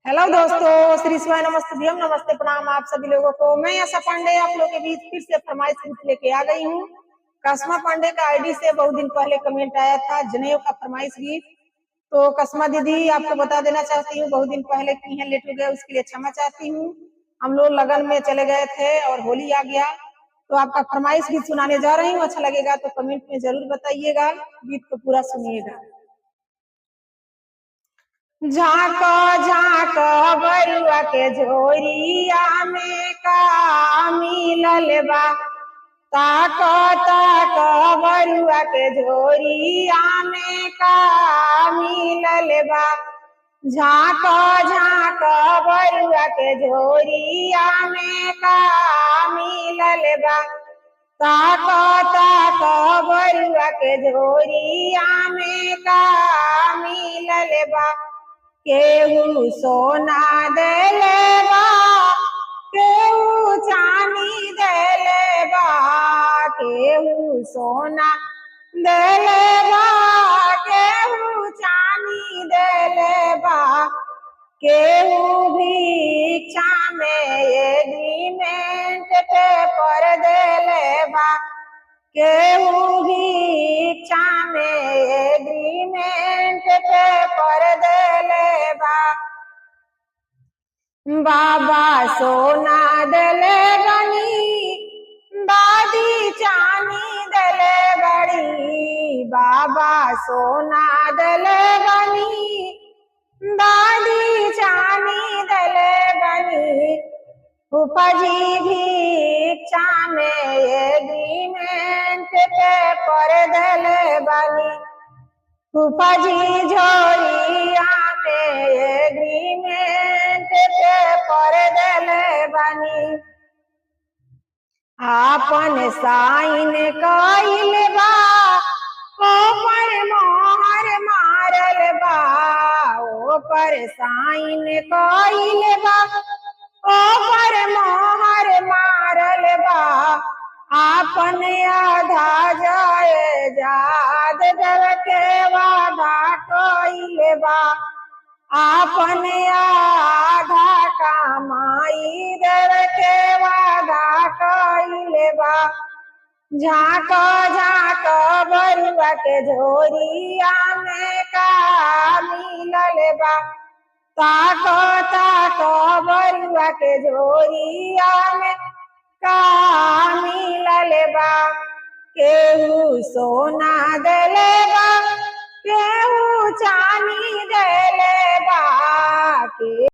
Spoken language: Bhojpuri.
हेलो दोस्तों, श्री शिवाय नमस्ते नमस्ते प्रणाम आप सभी लोगों को। मैं आशा पांडे आप लोगों के बीच फिर से फरमाइश गीत लेके आ गई हूँ। कस्मा पांडे का आईडी से बहुत दिन पहले कमेंट आया था जनेऊ का फरमाइश गीत। तो कस्मा दीदी आपको बता देना चाहती हूँ, बहुत दिन पहले की है, लेट हो गया, उसके लिए क्षमा चाहती हूँ। हम लोग लगन में चले गए थे और होली आ गया, तो आपका फरमाइश गीत सुनाने जा रही हूँ। अच्छा लगेगा तो कमेंट में जरूर बताइएगा, गीत को पूरा सुनिएगा। झाको झाको बरुआ के झोरिया में का मिलल बा, ताको ताको बरुआ के झोरिया में का मिलल बा। झाको झाको बरुआ के झोरिया में का मिलल बा, ताको ताको बरुआ के झोरिया में का मिलल बा। केहू सोना देले बा, केहू चांदी देले बा, केहू सोना देले बा, केहू चांदी देले बा। केहू भिक्षा में एग्रीमेंट पेपर देले बा, केहू भिक्षा में एग्रीमेंट पेपर देले बा। बाबा सोना देले बनी, दादी चांदी देले बड़ी, बाबा सोना देले बनी, दादी चांदी देले बनी। फूफा जी भिक्षा में एग्रीमेंट पेपर देले बनी, फूफा जी झोरिया में एग्रीमेंट पेपर देले बनी। आपन साइन कइल बा, ओपर मोहर मारल बा, ओपर साइन कइल बा, ओपर मोहर मारल बा। आपन आधा जाए जाद देव के वादा कइल बा, आपन आधा कमाई देव के वादा कइल बा। झाको झाको बरुआ के झोरिया में का मिलल बा, ताको ताको बरुआ के झोरिया में का मिलल बा। केहू सोना देले बा, केहू चांदी देले बा,